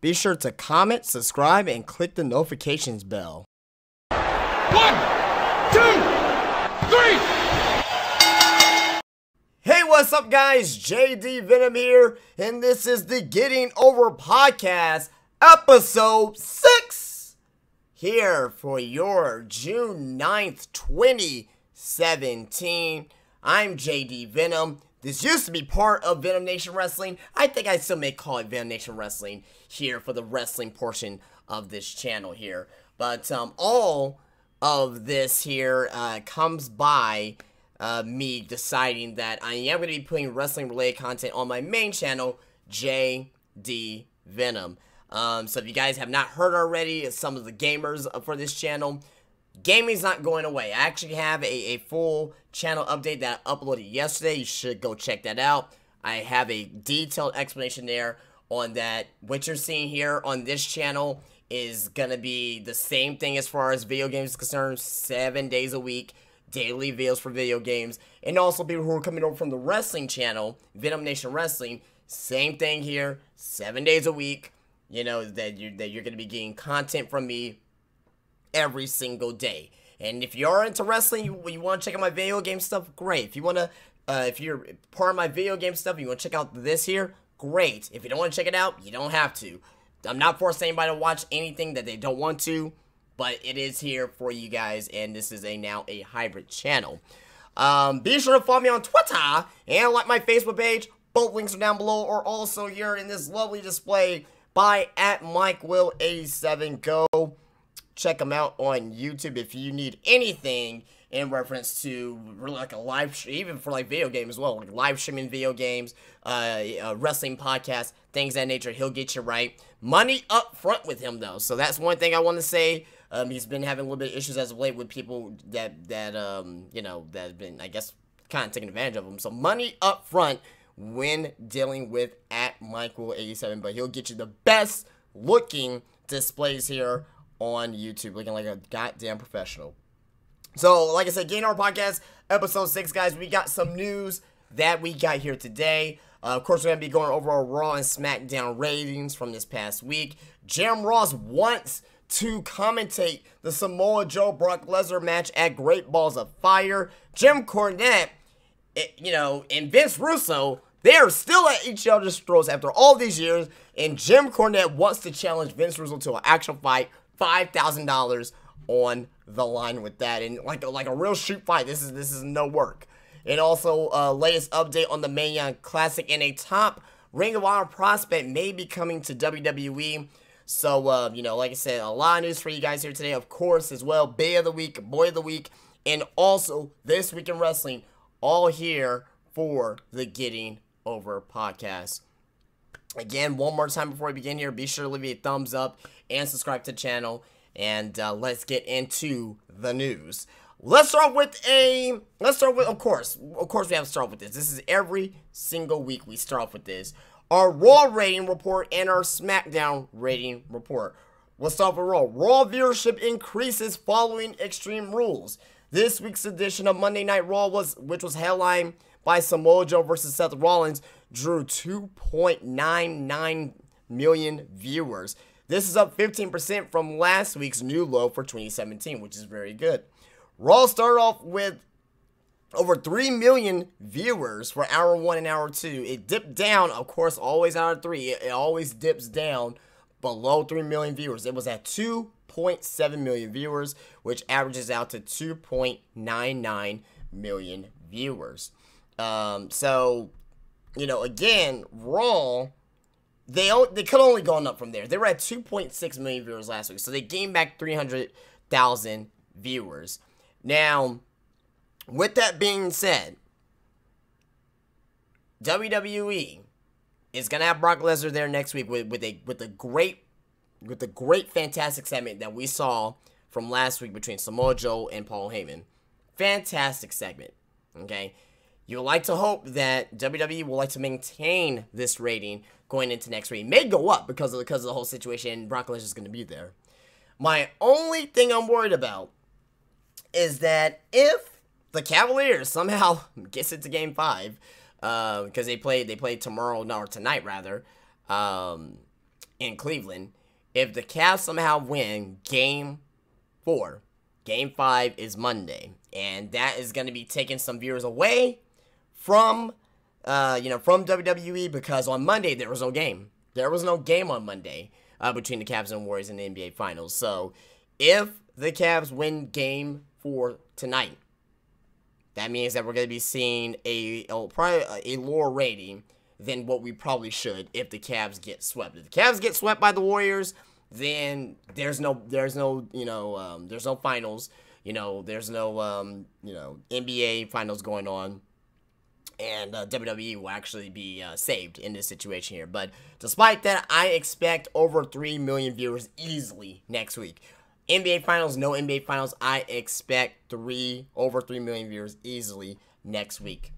be sure to comment, subscribe, and click the notifications bell. 1, 2, 3! Hey, what's up, guys? JD Venom here, and this is the Getting Over Podcast, episode 6, here for your June 9th, 2017. I'm JD Venom. This used to be part of Venom Nation Wrestling. I think I still may call it Venom Nation Wrestling here for the wrestling portion of this channel here. But all of this here comes by me deciding that I am going to be putting wrestling-related content on my main channel, JD Venom. So if you guys have not heard already, some of the gamers for this channel, gaming's not going away. I actually have a full channel update that I uploaded yesterday. You should go check that out. I have a detailed explanation there on that. What you're seeing here on this channel is going to be the same thing as far as video games is concerned, 7 days a week. Daily videos for video games, and also people who are coming over from the wrestling channel, Venom Nation Wrestling, same thing here, 7 days a week. You know that you're going to be getting content from me every single day. And if you're into wrestling, you want to check out my video game stuff, great. If you want to, if you're part of my video game stuff, you want to check out this here, great. If you don't want to check it out, you don't have to. I'm not forcing anybody to watch anything that they don't want to. But it is here for you guys, and this is now a hybrid channel. Be sure to follow me on Twitter and like my Facebook page. Both links are down below, or also here in this lovely display by @MikeWill87. Go check them out on YouTube if you need anything in reference to really like a live stream, even for like video games as well, like live streaming video games, wrestling podcasts, things of that nature. He'll get you right. Money up front with him though, so that's one thing I want to say. He's been having a little bit of issues as of late with people that you know, that have been, I guess, kind of taking advantage of him. So money up front when dealing with @MikeWill87, but he'll get you the best looking displays here on YouTube, looking like a goddamn professional. So, like I said, Getting Our Podcast, episode 6, guys. We got some news that we got here today. Of course, we're going to be going over our Raw and Smackdown ratings from this past week. Jim Ross wants to commentate the Samoa Joe Brock Lesnar match at Great Balls of Fire. Jim Cornette, you know, and Vince Russo, they are still at each other's throats after all these years, and Jim Cornette wants to challenge Vince Russo to an actual fight, $5,000 on the line with that, and like a real shoot fight. This is no work. And also, latest update on the Mae Young Classic, and a top Ring of Honor prospect may be coming to WWE. So, you know, like I said, a lot of news for you guys here today, of course, as well. Bay of the Week, Boy of the Week, and also This Week in Wrestling, all here for the Getting Over Podcast. Again, one more time before we begin here, be sure to leave me a thumbs up and subscribe to the channel, and let's get into the news. Let's start with, of course, we have to start with this. This is every single week we start off with this. Our Raw rating report and our Smackdown rating report. Let's start with Raw. Raw viewership increases following Extreme Rules. This week's edition of Monday Night Raw, which was headlined by Samoa Joe versus Seth Rollins, drew 2.99 million viewers. This is up 15% from last week's new low for 2017, which is very good. Raw started off with over 3 million viewers for hour 1 and hour 2. It dipped down, of course, always hour 3. It always dips down below 3 million viewers. It was at 2.7 million viewers, which averages out to 2.99 million viewers. So, you know, again, Raw, they could only gone up from there. They were at 2.6 million viewers last week, so they gained back 300,000 viewers. Now, with that being said, WWE is gonna have Brock Lesnar there next week with the great fantastic segment that we saw from last week between Samoa Joe and Paul Heyman. Fantastic segment. Okay, you would like to hope that WWE will like to maintain this rating going into next week. It may go up because of the whole situation, and Brock Lesnar is going to be there. My only thing I'm worried about is that if the Cavaliers somehow gets it to Game 5, because they play tomorrow, no, or tonight rather, and in Cleveland. If the Cavs somehow win Game 4, Game 5 is Monday, and that is going to be taking some viewers away from, from WWE, because on Monday there was no game. There was no game on Monday between the Cavs and Warriors in the NBA Finals. So if the Cavs win Game 4 tonight, that means that we're going to be seeing probably a lower rating than what we probably should if the Cavs get swept. If the Cavs get swept by the Warriors, then there's no finals, there's no NBA finals going on, and WWE will actually be saved in this situation here. But despite that, I expect over 3 million viewers easily next week. NBA finals, no NBA finals, I expect over 3 million viewers easily next week.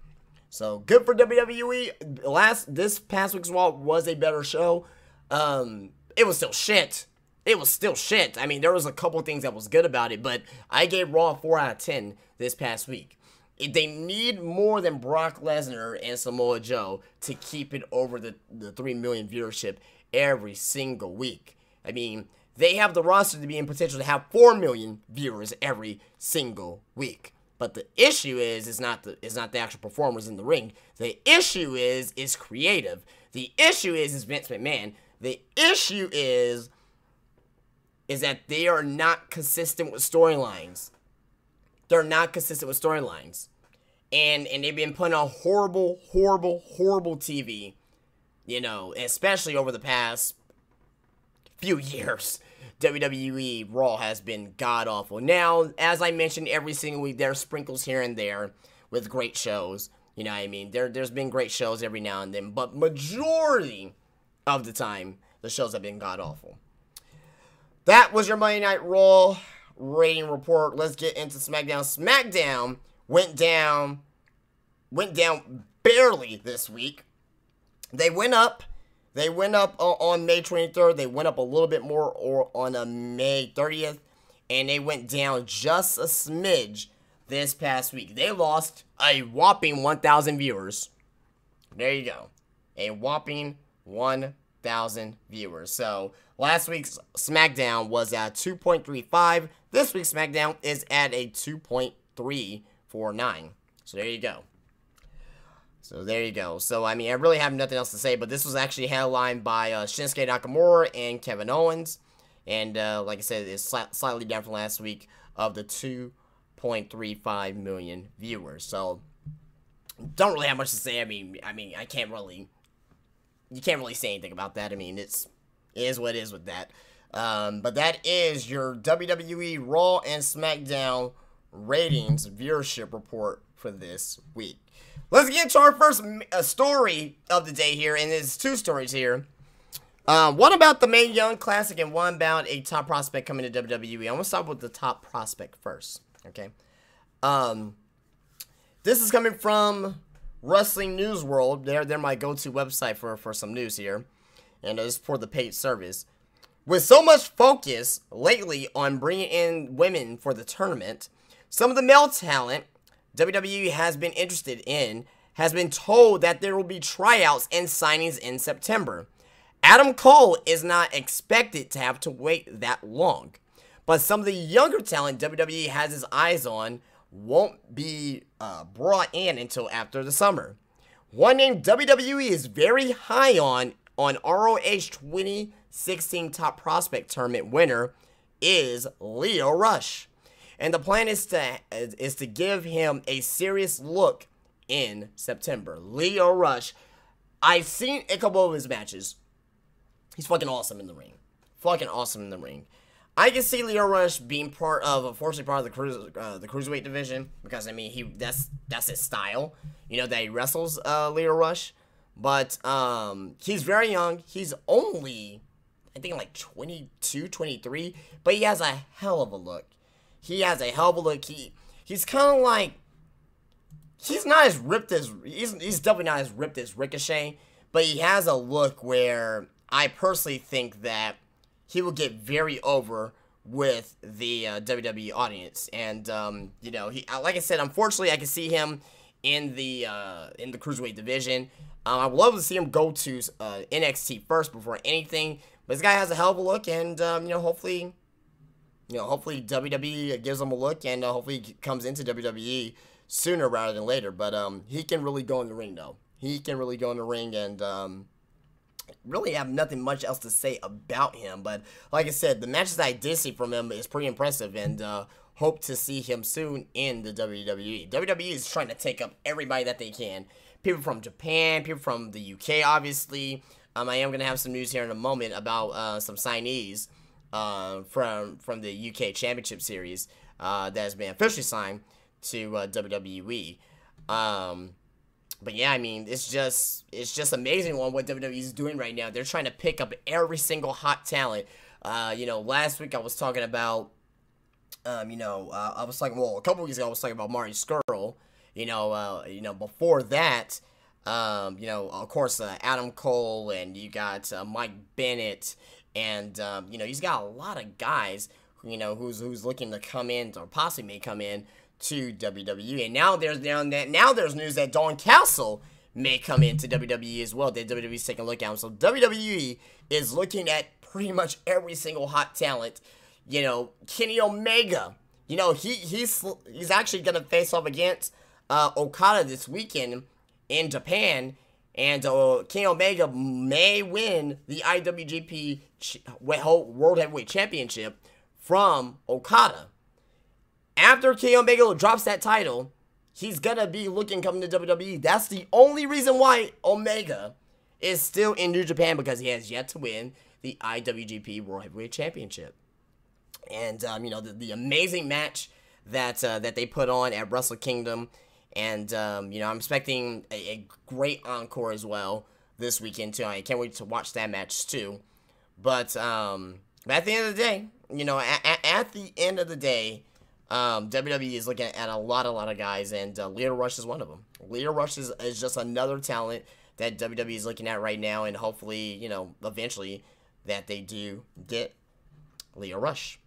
So good for WWE. This past week's Raw was a better show. It was still shit. It was still shit. I mean, there was a couple things that was good about it, but I gave Raw a 4 out of 10 this past week. They need more than Brock Lesnar and Samoa Joe to keep it over the 3 million viewership every single week. I mean, they have the roster to be in potential to have 4 million viewers every single week. But the issue is not the actual performers in the ring. The issue is creative. The issue is Vince McMahon. The issue is that they are not consistent with storylines. They're not consistent with storylines. And they've been putting on horrible TV, especially over the past few years. WWE Raw has been god-awful. Now, as I mentioned, every single week, there are sprinkles here and there with great shows. You know what I mean? There's been great shows every now and then, but majority of the time, the shows have been god-awful. That was your Monday Night Raw rating report. Let's get into SmackDown. SmackDown went down barely this week. They went up on May 23rd. They went up a little bit more on May 30th. And they went down just a smidge this past week. They lost a whopping 1,000 viewers. There you go. A whopping 1,000 viewers. So, last week's SmackDown was at 2.35. This week's SmackDown is at a 2.349. So, there you go. So, I mean, I really have nothing else to say, but this was actually headlined by Shinsuke Nakamura and Kevin Owens. And, like I said, it's slightly down from last week of the 2.35 million viewers. So, don't really have much to say. I mean, you can't really say anything about that. I mean, it is what it is with that. But that is your WWE Raw and SmackDown ratings viewership report for this week. Let's get to our first story of the day here, and there's 2 stories here. One about the Mae Young Classic and one about a top prospect coming to WWE. I'm going to start with the top prospect first, okay? This is coming from Wrestling News World. They're my go-to website for some news here, and this is for the paid service. With so much focus lately on bringing in women for the tournament, some of the male talent WWE has been interested in has been told that there will be tryouts and signings in September. Adam Cole is not expected to have to wait that long, but some of the younger talent WWE has its eyes on won't be brought in until after the summer. One name WWE is very high on ROH 2016 Top Prospect Tournament winner is Lio Rush. And the plan is to give him a serious look in September. Lio Rush, I've seen a couple of his matches. He's fucking awesome in the ring. I can see Lio Rush being unfortunately part of the cruiserweight division, because I mean that's his style. That he wrestles Lio Rush, but he's very young. He's only, I think, like 22, 23, but he has a hell of a look. He's kind of like, he's not as ripped as, he's definitely not as ripped as Ricochet, but he has a look where I personally think that he will get very over with the WWE audience. And, like I said, unfortunately, I can see him in the Cruiserweight division. I would love to see him go to NXT first before anything, But this guy has a hell of a look, and hopefully WWE gives him a look, and hopefully he comes into WWE sooner rather than later. But he can really go in the ring, though. He can really go in the ring, and really have nothing much else to say about him. But like I said, the matches that I did see from him is pretty impressive, and hope to see him soon in the WWE. WWE is trying to take up everybody that they can. People from Japan, people from the UK, obviously. I am going to have some news here in a moment about some signees from the UK Championship Series that has been officially signed to WWE. But yeah, I mean, it's just amazing on what WWE is doing right now. They're trying to pick up every single hot talent. Last week I was talking about, a couple weeks ago I was talking about Marty Scurll. Before that, of course, Adam Cole, and you got Mike Bennett, and he's got a lot of guys, who's looking to come in or possibly may come in to WWE. And now there's news that Don Castle may come into WWE as well. That WWE's taking a look at him. So WWE is looking at pretty much every single hot talent. Kenny Omega. He's actually gonna face off against Okada this weekend in Japan, and Kenny Omega may win the IWGP World Heavyweight Championship from Okada. After Kenny Omega drops that title, he's gonna be coming to WWE. That's the only reason why Omega is still in New Japan, because he has yet to win the IWGP World Heavyweight Championship. And the amazing match that they put on at Wrestle Kingdom, and I'm expecting a great encore as well this weekend too. I can't wait to watch that match too. But at the end of the day, at the end of the day, WWE is looking at a lot of guys, and Lio Rush is one of them. Lio Rush is just another talent that WWE is looking at right now, and hopefully, eventually that they do get Lio Rush.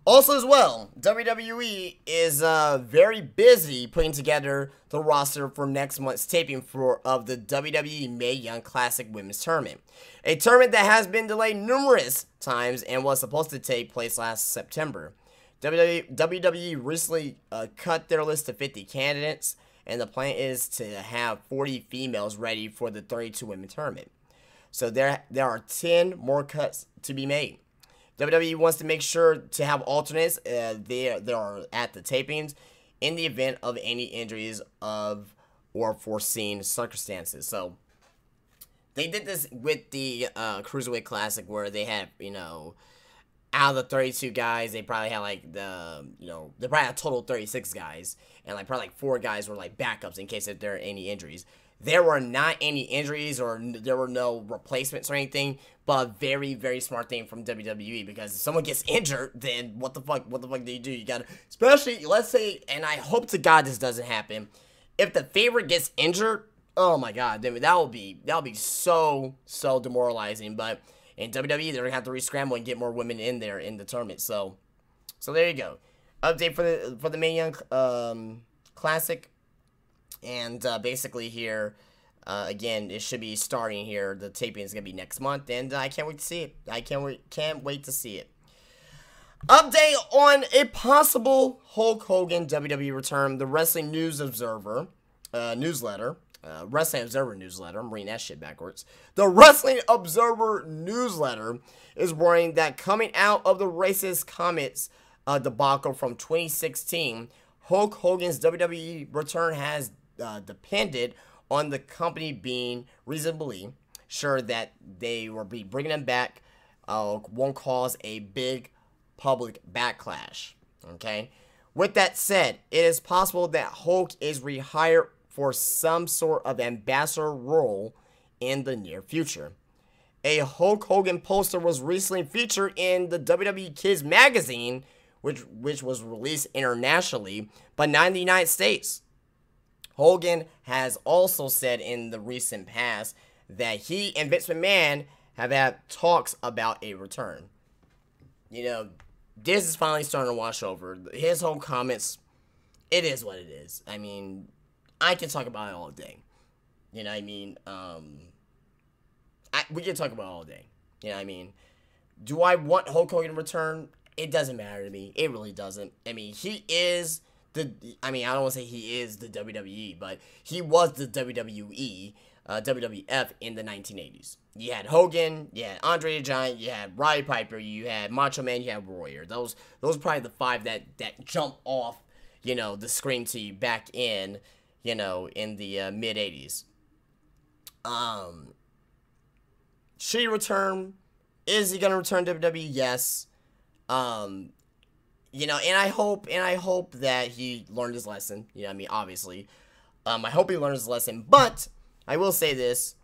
Also as well, WWE is very busy putting together the roster for next month's taping of the WWE Mae Young Classic Women's Tournament. A tournament that has been delayed numerous times and was supposed to take place last September. WWE recently cut their list to 50 candidates, and the plan is to have 40 females ready for the 32-women tournament. So there are 10 more cuts to be made. WWE wants to make sure to have alternates there are at the tapings in the event of any injuries or foreseen circumstances. So they did this with the Cruiserweight Classic, where they had, out of the 32 guys, they probably had they probably had a total of 36 guys, and probably 4 guys were backups in case if there are any injuries. There were not any injuries, or there were no replacements or anything, but a very, very smart thing from WWE, because if someone gets injured, then what the fuck do? You gotta, especially, let's say, and I hope to God this doesn't happen, if the favorite gets injured, oh my God, that would be so demoralizing. But in WWE, they're gonna have to re-scramble and get more women in there in the tournament. So there you go. Update for the Mae Young Classic. And basically here, again, it should be starting here. The taping is going to be next month, and I can't wait to see it. I can't wait to see it. Update on a possible Hulk Hogan WWE return. The Wrestling News Observer newsletter. Wrestling Observer newsletter. I'm reading that shit backwards. The Wrestling Observer newsletter is warning that coming out of the racist comments debacle from 2016, Hulk Hogan's WWE return has depended on the company being reasonably sure that they will be bringing him back won't cause a big public backlash. Okay. With that said, it is possible that Hulk is rehired for some sort of ambassador role in the near future. A Hulk Hogan poster was recently featured in the WWE Kids magazine, which was released internationally, but not in the United States. Hogan has also said in the recent past that he and Vince McMahon have had talks about a return. This is finally starting to wash over. His whole comments, it is what it is. I mean, I can talk about it all day. You know what I mean? We can talk about it all day. You know what I mean? Do I want Hulk Hogan to return? It doesn't matter to me. It really doesn't. I mean, he is I don't want to say he is the WWE, but he was the WWE, WWF in the 1980s. You had Hogan, you had Andre the Giant, you had Roddy Piper, you had Macho Man, you had Warrior. Those are probably the five that jump off, the screen to you back in, in the mid 80s. Should he return? Is he gonna return to WWE? Yes. And I hope that he learned his lesson. Obviously. I hope he learns his lesson, but I will say this.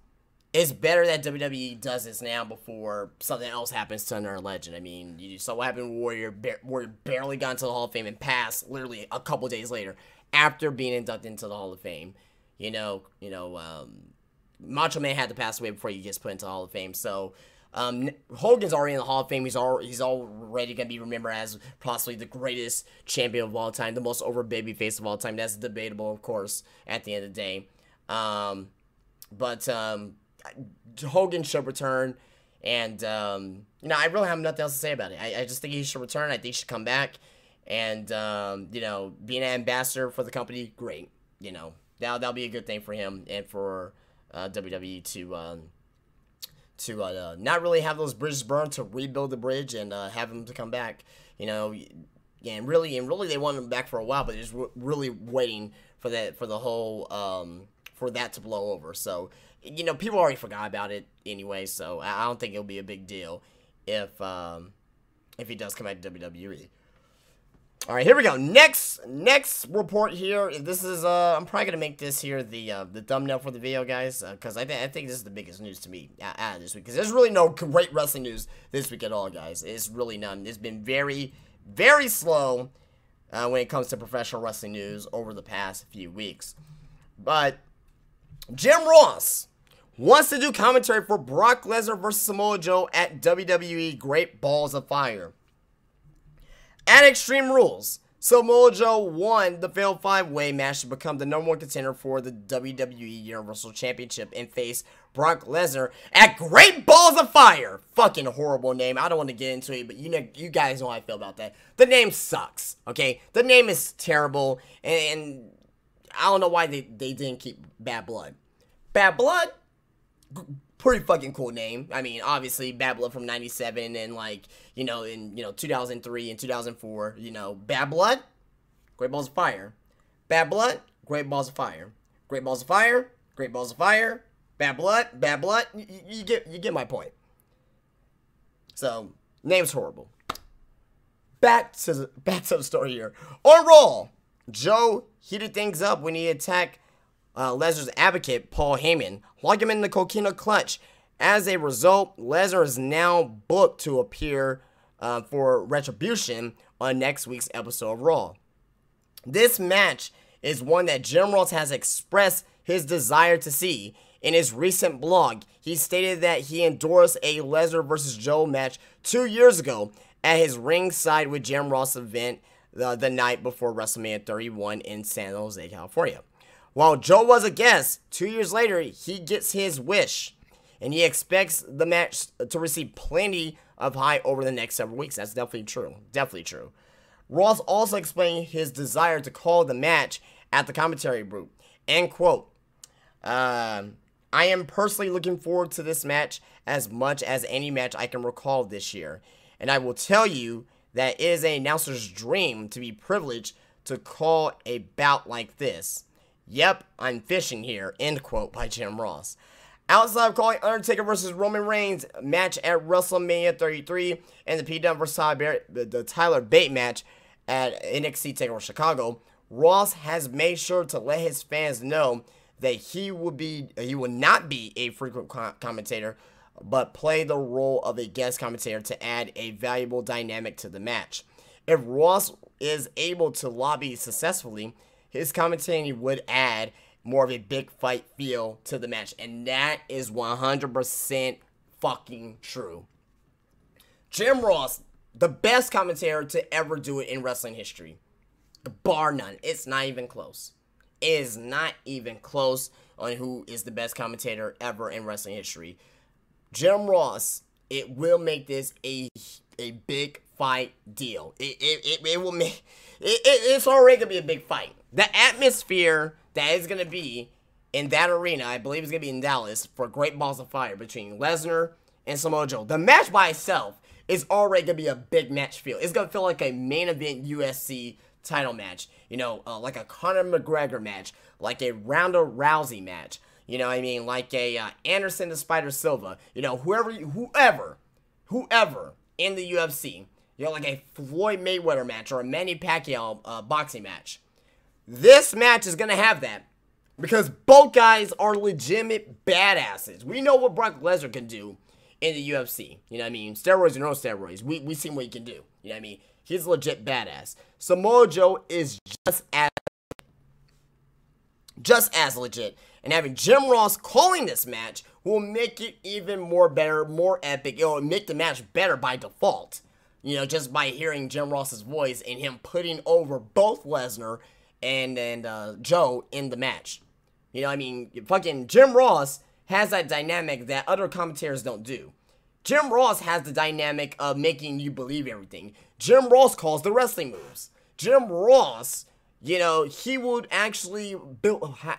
It's better that WWE does this now before something else happens to another legend. I mean, you saw what happened with Warrior. Warrior barely got into the Hall of Fame and passed literally a couple days later after being inducted into the Hall of Fame. Macho Man had to pass away before he gets put into the Hall of Fame. So, Hogan's already in the Hall of Fame. He's already going to be remembered as possibly the greatest champion of all time, the most over babyface of all time. That's debatable, of course, at the end of the day. But Hogan should return, and I really have nothing else to say about it. I just think he should return. I think he should come back, and being an ambassador for the company, great. That'll be a good thing for him and for WWE to not really have those bridges burned, to rebuild the bridge and have him to come back. And really they wanted him back for a while, but they're just really waiting for that for that to blow over. So people already forgot about it anyway, so I don't think it'll be a big deal if he does come back to WWE. All right, here we go. Next report here. This is I'm probably gonna make this here the thumbnail for the video, guys, because I think this is the biggest news to me out of this week. Because there's really no great wrestling news this week at all, guys. It's really none. It's been very, very slow when it comes to professional wrestling news over the past few weeks. But Jim Ross wants to do commentary for Brock Lesnar versus Samoa Joe at WWE Great Balls of Fire. At Extreme Rules, Samoa Joe won the Fatal 5-Way match to become the #1 contender for the WWE Universal Championship and face Brock Lesnar at Great Balls of Fire. Fucking horrible name. I don't want to get into it, but you guys know how I feel about that. The name sucks, okay? The name is terrible, and I don't know why they didn't keep Bad Blood. Bad Blood? Pretty fucking cool name. I mean, obviously, Bad Blood from 97 and, in 2003 and 2004, Bad Blood, Great Balls of Fire. Bad Blood, Great Balls of Fire. Great Balls of Fire, Great Balls of Fire. Bad Blood, Bad Blood. You get my point. So, name's horrible. Back to the story here. On Raw, Joe heated things up when he attacked Lesnar's advocate, Paul Heyman, locked him in the Coquina Clutch. As a result, Lesnar is now booked to appear for Retribution on next week's episode of Raw. This match is one that Jim Ross has expressed his desire to see. In his recent blog, he stated that he endorsed a Lesnar vs. Joe match 2 years ago at his Ringside with Jim Ross event the night before WrestleMania 31 in San Jose, California. While Joe was a guest, 2 years later, he gets his wish, and he expects the match to receive plenty of hype over the next several weeks. That's definitely true. Definitely true. Ross also explained his desire to call the match at the commentary booth. End quote. I am personally looking forward to this match as much as any match I can recall this year. And I will tell you that it is an announcer's dream to be privileged to call a bout like this. Yep, I'm fishing here, end quote by Jim Ross. Outside of calling Undertaker versus Roman Reigns match at WrestleMania 33 and the Pete Dunne versus the Tyler Bate match at NXT TakeOver Chicago, Ross has made sure to let his fans know that he will not be a frequent commentator, but play the role of a guest commentator to add a valuable dynamic to the match. If Ross is able to lobby successfully, his commentating would add more of a big fight feel to the match. And that is 100% fucking true. Jim Ross, the best commentator to ever do it in wrestling history. Bar none. It's not even close. It is not even close on who is the best commentator ever in wrestling history. Jim Ross it will make this a big fight deal. It will make it's already gonna be a big fight. The atmosphere that is gonna be in that arena, I believe it's gonna be in Dallas for Great Balls of Fire between Lesnar and Samoa Joe. The match by itself is already gonna be a big match feel. It's gonna feel like a main event UFC title match, you know, like a Conor McGregor match, like a Ronda Rousey match, you know what I mean, like a Anderson the Spider Silva, you know, whoever in the UFC, you know, like a Floyd Mayweather match or a Manny Pacquiao boxing match. This match is gonna have that because both guys are legitimate badasses. We know what Brock Lesnar can do in the UFC, you know what I mean, steroids or no steroids, we seen what he can do, you know what I mean. He's a legit badass. Samoa Joe is just as legit. And having Jim Ross calling this match will make it even more better, more epic. It will make the match better by default. You know, just by hearing Jim Ross's voice and him putting over both Lesnar and Joe in the match. You know, I mean, fucking Jim Ross has that dynamic that other commentators don't do. Jim Ross has the dynamic of making you believe everything. Jim Ross calls the wrestling moves. Jim Ross, you know, he would actually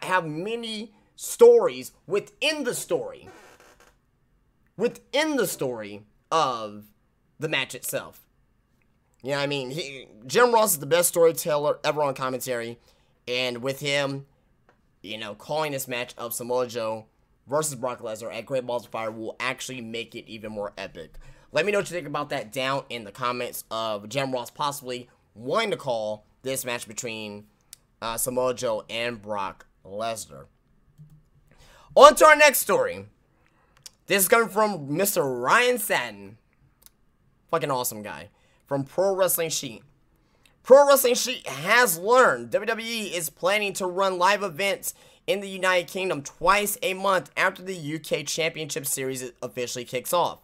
have many stories within the story. Within the story of the match itself. You know what I mean? Jim Ross is the best storyteller ever on commentary. And with him, you know, calling this match of Samoa Joe versus Brock Lesnar at Great Balls of Fire will actually make it even more epic. Let me know what you think about that down in the comments of Jim Ross possibly wanting to call this match between Samoa Joe and Brock Lesnar. On to our next story. This is coming from Mr. Ryan Satin. Fucking awesome guy. From Pro Wrestling Sheet. Pro Wrestling Sheet has learned WWE is planning to run live events in the United Kingdom twice a month after the UK Championship Series officially kicks off.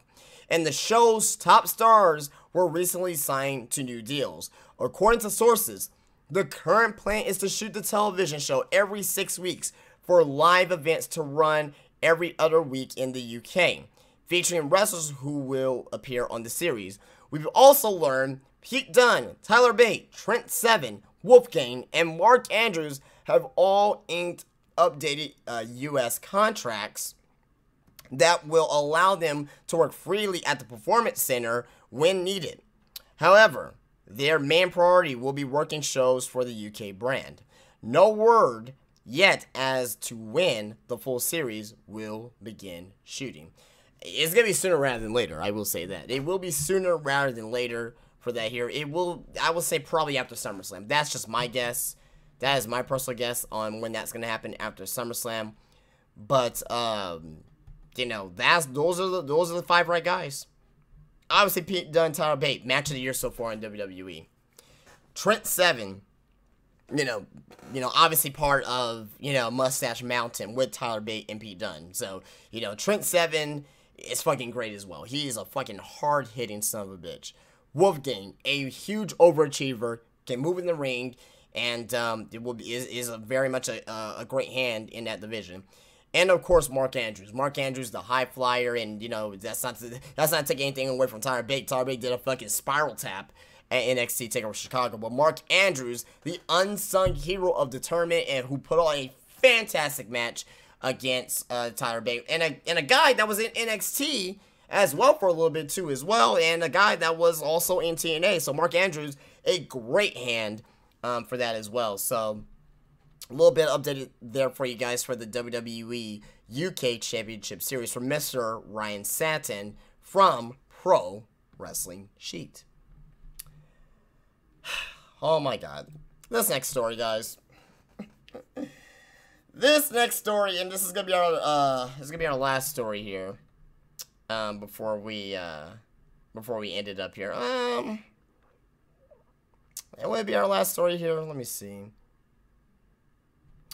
And the show's top stars were recently signed to new deals. According to sources, the current plan is to shoot the television show every 6 weeks for live events to run every other week in the UK, featuring wrestlers who will appear on the series. We've also learned Pete Dunne, Tyler Bate, Trent Seven, Wolfgang, and Mark Andrews have all inked updated US contracts that will allow them to work freely at the Performance Center when needed. However, their main priority will be working shows for the UK brand. No word yet as to when the full series will begin shooting. It's going to be sooner rather than later, I will say that. It will be sooner rather than later for that here. It will, I will say probably after SummerSlam. That's just my guess. That is my personal guess on when that's going to happen after SummerSlam. But, you know, those are the 5 right guys. Obviously, Pete Dunne, Tyler Bate, match of the year so far in WWE. Trent Seven, you know, obviously part of, you know, Mustache Mountain with Tyler Bate and Pete Dunne. So, you know, Trent Seven is fucking great as well. He is a fucking hard-hitting son of a bitch. Wolfgang, a huge overachiever, can move in the ring, and is a very much a great hand in that division. And of course, Mark Andrews. Mark Andrews, the high flyer, and you know that's not taking anything away from Tyler Bate. Tyler Bate did a fucking spiral tap at NXT TakeOver Chicago, but Mark Andrews, the unsung hero of the tournament, and who put on a fantastic match against Tyler Bate, and a guy that was in NXT as well for a little bit too as well, and a guy that was also in TNA. So Mark Andrews, a great hand for that as well. So a little bit updated there for you guys for the WWE UK Championship Series from Mr. Ryan Satin from Pro Wrestling Sheet. Oh my god. This next story, guys. This next story, and this is gonna be our last story here. Before we end it up here. It would be our last story here. Let me see.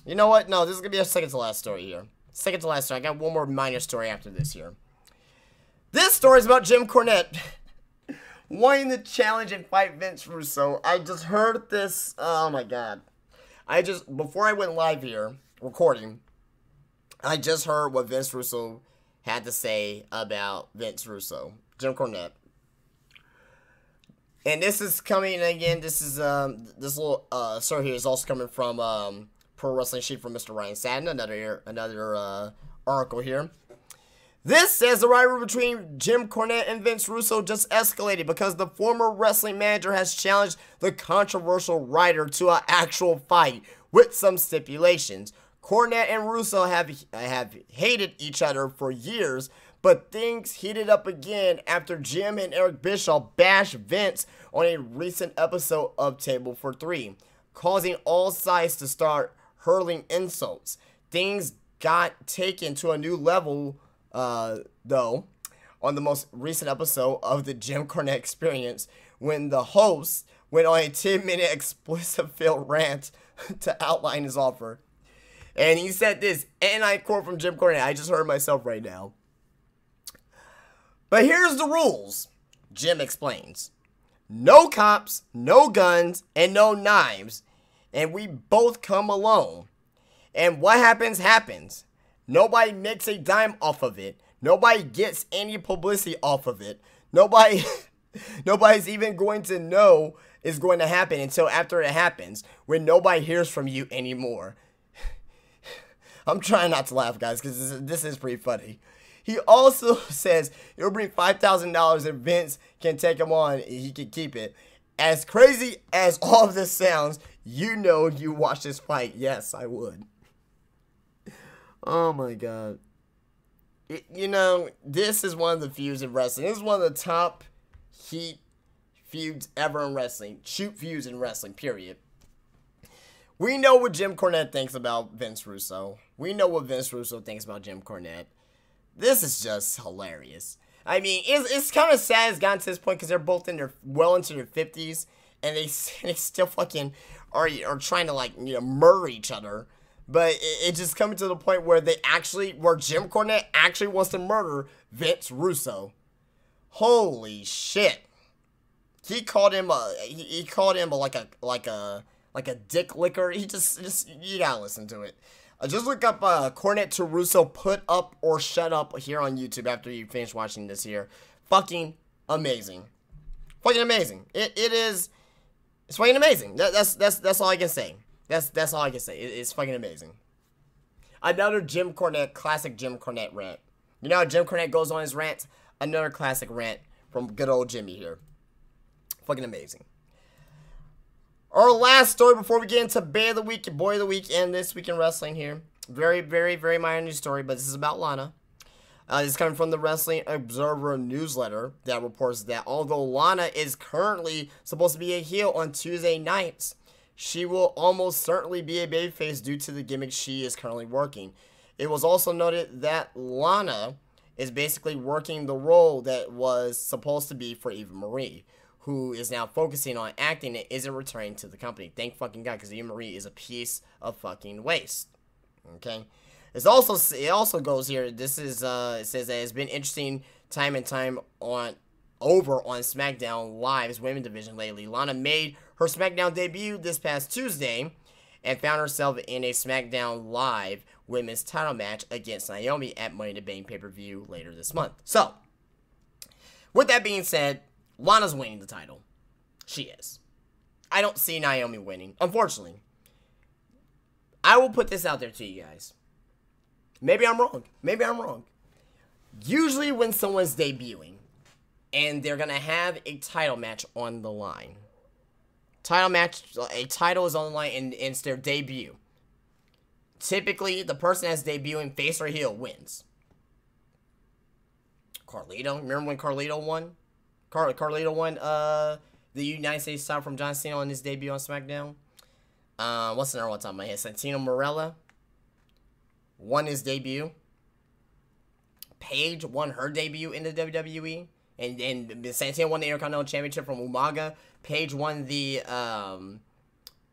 You know what? No, this is going to be our second to last story here. Second to last story. I got one more minor story after this here. This story is about Jim Cornette wanting to challenge and fight Vince Russo. I just heard this. Oh my god. Before I went live here, recording, I just heard what Vince Russo had to say about Vince Russo, Jim Cornette. And this is coming again. This is this little story here is also coming from Pro Wrestling Sheet from Mr. Ryan Satin. Another article here. This says the rivalry between Jim Cornette and Vince Russo just escalated because the former wrestling manager has challenged the controversial writer to an actual fight with some stipulations. Cornette and Russo have hated each other for years, but things heated up again after Jim and Eric Bischoff bashed Vince on a recent episode of Table for Three, causing all sides to start hurling insults. Things got taken to a new level, though, on the most recent episode of the Jim Cornette Experience, when the host went on a 10-minute explicit-filled rant to outline his offer. And he said this, and I quote from Jim Cornette. I just heard myself right now. But here's the rules, Jim explains. No cops, no guns, and no knives. And we both come alone. And what happens, happens. Nobody makes a dime off of it. Nobody gets any publicity off of it. Nobody's even going to know is going to happen until after it happens, when nobody hears from you anymore. I'm trying not to laugh, guys, because this is pretty funny. He also says it'll bring $5,000 if Vince can take him on. He can keep it. As crazy as all of this sounds, you know you watch this fight. Yes, I would. Oh, my God. You know, this is one of the feuds in wrestling. This is one of the top heat feuds ever in wrestling. Shoot feuds in wrestling, period. We know what Jim Cornette thinks about Vince Russo. We know what Vince Russo thinks about Jim Cornette. This is just hilarious. I mean, it's kind of sad it's gotten to this point because they're both well into their 50s, and they still fucking are trying to, like, you know, murder each other. But it just coming to the point where where Jim Cornette actually wants to murder Vince Russo. Holy shit! He called him like a dick licker. He just you gotta listen to it. Just look up Cornette to Russo put up or shut up here on YouTube after you finish watching this here. Fucking amazing. Fucking amazing. It's fucking amazing. That's all I can say. That's all I can say. It's fucking amazing. Another classic Jim Cornette rant. You know how Jim Cornette goes on his rants? Another classic rant from good old Jimmy here. Fucking amazing. Our last story before we get into Bay of the Week, Boy of the Week, and This Week in Wrestling here. Very, very, very minor news story, but this is about Lana. This is coming from the Wrestling Observer newsletter that reports that although Lana is currently supposed to be a heel on Tuesday nights, she will almost certainly be a babyface due to the gimmick she is currently working. It was also noted that Lana is basically working the role that was supposed to be for Eva Marie, who is now focusing on acting and isn't returning to the company. Thank fucking God, because Eva Marie is a piece of fucking waste. Okay? It also goes here, this is, it says that it's been interesting time and time over on SmackDown Live's women's division lately. Lana made her SmackDown debut this past Tuesday and found herself in a SmackDown Live women's title match against Naomi at Money in the Bank pay-per-view later this month. So, with that being said, Lana's winning the title. She is. I don't see Naomi winning, unfortunately. I will put this out there to you guys. Maybe I'm wrong. Maybe I'm wrong. Usually when someone's debuting and they're going to have a title match on the line. A title is on the line and it's their debut. Typically, the person that's debuting, face or heel, wins. Carlito. Remember when Carlito won? Carlito won the United States title from John Cena on his debut on SmackDown. What's another one top of my head? Santino Marella won his debut. Paige won her debut in the WWE. And Santino won the Intercontinental Championship from Umaga. Paige won the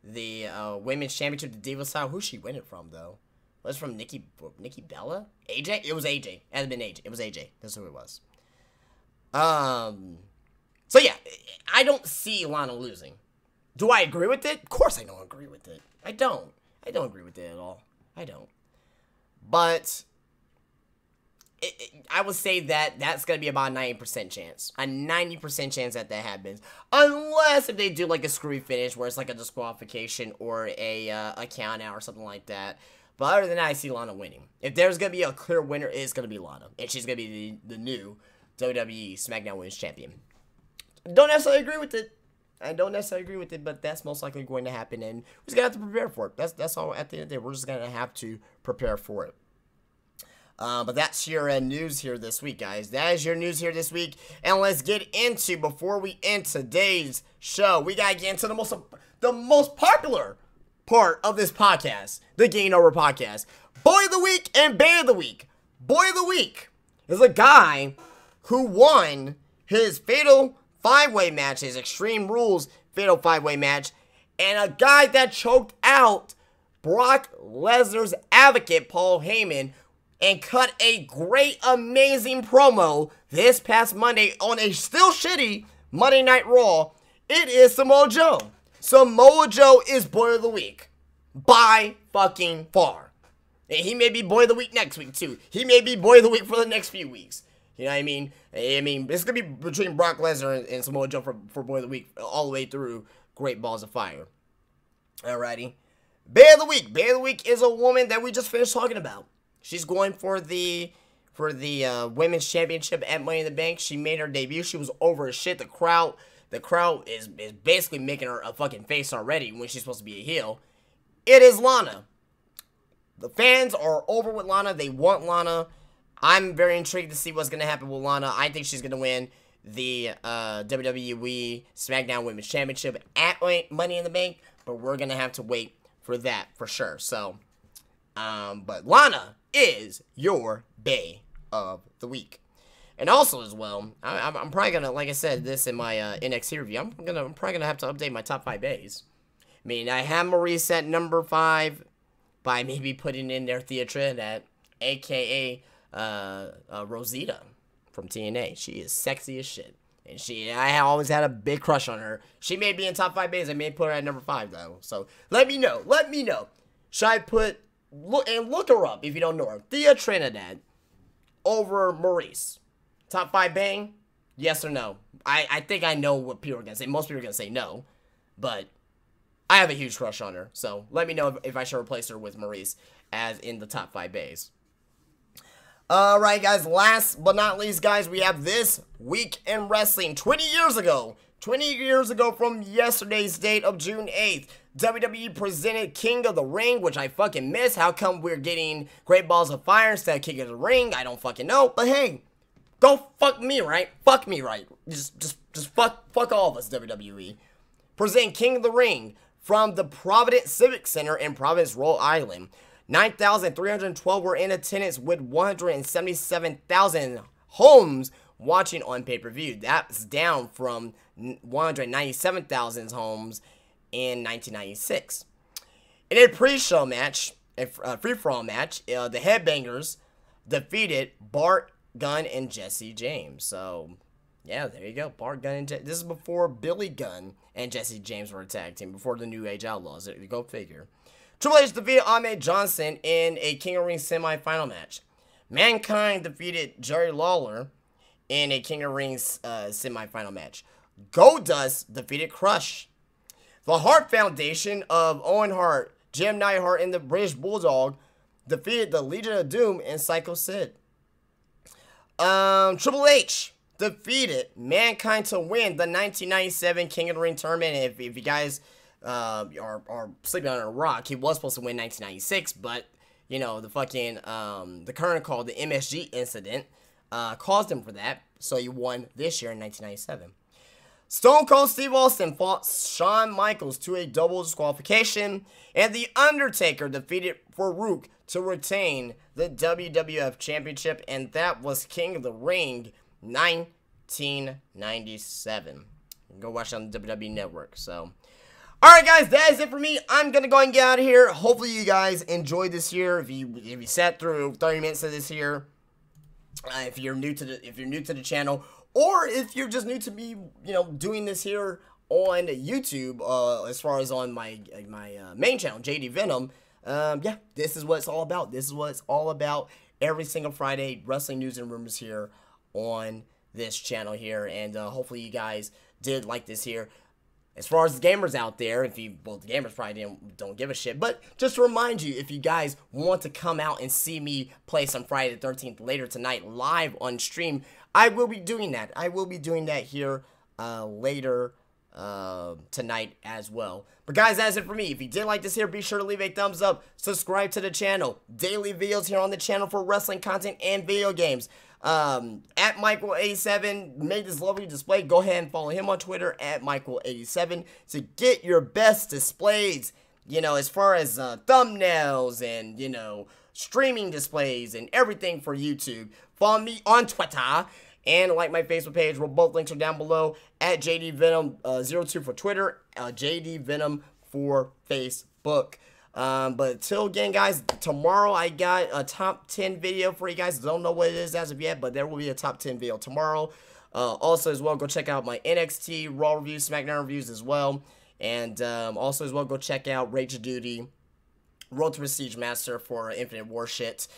Women's Championship, the Divas title. Who's she winning from, though? Was it from Nikki Bella? AJ? It was AJ. It hasn't been AJ. It was AJ. That's who it was. So yeah, I don't see Lana losing. Do I agree with it? Of course I don't agree with it. I don't agree with it at all. I don't. But I would say that that's going to be about a 90% chance. A 90% chance that happens. Unless if they do like a screwy finish where it's like a disqualification or a count out or something like that. But other than that, I see Lana winning. If there's going to be a clear winner, it's going to be Lana. And she's going to be the new WWE Smackdown Women's Champion. Don't necessarily agree with it. I don't necessarily agree with it, but that's most likely going to happen. And we're just going to have to prepare for it. That's all at the end of the day. We're just going to have to prepare for it. But that's your news here this week, guys. That is your news here this week. And let's get into, before we end today's show, we got to get into the most popular part of this podcast, the Getting Over podcast. Boy of the Week and Bane of the Week. Boy of the Week is a guy who won his Fatal 5-Way match, his Extreme Rules Fatal 5-Way match, and a guy that choked out Brock Lesnar's advocate, Paul Heyman, and cut a great, amazing promo this past Monday on a still shitty Monday Night Raw. It is Samoa Joe. Samoa Joe is Boy of the Week. By fucking far. And he may be Boy of the Week next week, too. He may be Boy of the Week for the next few weeks. You know what I mean? It's going to be between Brock Lesnar and Samoa Joe for Boy of the Week all the way through Great Balls of Fire. Alrighty. Bane of the Week. Bane of the Week is a woman that we just finished talking about. She's going for the Women's Championship at Money in the Bank. She made her debut. She was over as shit. The crowd is basically making her a fucking face already when she's supposed to be a heel. It is Lana. The fans are over with Lana. They want Lana. I'm very intrigued to see what's going to happen with Lana. I think she's going to win the WWE Smackdown Women's Championship at Money in the Bank. But we're going to have to wait for that for sure. So, but Lana is your Bay of the Week. And also as well, I'm probably going to, like I said, this in my NXT review, I'm probably going to have to update my top 5 bays. I mean, I have Maurice at number 5 by maybe putting in there Thea Trinidad, a.k.a. Rosita from TNA. She is sexy as shit. And I always had a big crush on her. She may be in top 5 bays. I may put her at number 5, though. So, let me know. Let me know. Should I look her up if you don't know her. Thea Trinidad over Maurice. Top 5 bang? Yes or no? I think I know what people are going to say. Most people are going to say no. But I have a huge crush on her. So let me know if I should replace her with Maurice as in the top 5 bays. Alright guys, last but not least guys, we have This Week in Wrestling. 20 years ago from yesterday's date of June 8th, WWE presented King of the Ring, which I fucking miss. How come we're getting Great Balls of Fire instead of King of the Ring? I don't fucking know. But hey, go fuck me, right? Fuck me, right? Just fuck all of us, WWE. Present King of the Ring from the Providence Civic Center in Providence, Rhode Island. 9,312 were in attendance with 177,000 homes watching on pay-per-view. That's down from 197,000 homes in 1996. In a pre-show match, a free-for-all match, the Headbangers defeated Bart Gunn and Jesse James. So, yeah, there you go. Bart Gunn and this is before Billy Gunn and Jesse James were a tag team, before the New Age Outlaws. There you go figure. Triple H defeated Ahmed Johnson in a King of the Ring semi-final match. Mankind defeated Jerry Lawler in a King of the Ring semi-final match. Goldust defeated Crush. The Hart Foundation of Owen Hart, Jim Neidhart, and the British Bulldog defeated the Legion of Doom and Psycho Sid. Triple H defeated Mankind to win the 1997 King of the Ring tournament. If you guys are sleeping on a rock, he was supposed to win 1996, but you know the fucking the current call, the MSG incident, caused him for that, so he won this year in 1997. Stone Cold Steve Austin fought Shawn Michaels to a double disqualification, and The Undertaker defeated Farouk to retain the WWF Championship, and that was King of the Ring 1997. Go watch it on the WWE Network. So, alright guys, that is it for me. I'm going to go and get out of here. Hopefully you guys enjoyed this here. If you sat through 30 minutes of this here, if you're new to the channel, or if you're just new to me, you know, doing this here on YouTube, as far as on my main channel, JD Venom, yeah, this is what it's all about. This is what it's all about. every single Friday, wrestling news and rumors here on this channel here. And hopefully you guys did like this here. As far as the gamers out there, the gamers probably don't give a shit. But just to remind you, if you guys want to come out and see me play some Friday the 13th later tonight live on stream, I will be doing that. I will be doing that here later tonight as well. But guys, that's it for me. If you did like this here, be sure to leave a thumbs up, subscribe to the channel. Daily videos here on the channel for wrestling content and video games. At Michael87 made this lovely display. Go ahead and follow him on Twitter at Michael87 to get your best displays, you know, as far as thumbnails and, you know, streaming displays and everything for YouTube. Follow me on Twitter and like my Facebook page. Well, both links are down below. At JD Venom 02 for Twitter, JD Venom for Facebook. But until again, guys, tomorrow I got a top 10 video for you guys. Don't know what it is as of yet, but there will be a top 10 video tomorrow. Also as well, go check out my NXT Raw reviews, Smackdown reviews as well. And also as well, go check out Rage of Duty, Road to Prestige Master for Infinite War shit,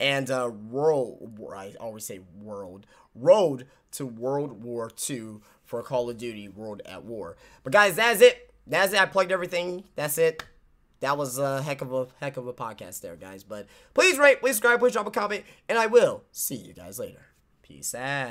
and I always say Road to World War II for Call of Duty World at War. But guys, that's it. That's it. I plugged everything. That's it. That was a heck of a podcast there, guys. But please rate, please subscribe, please drop a comment, and I will see you guys later. Peace out.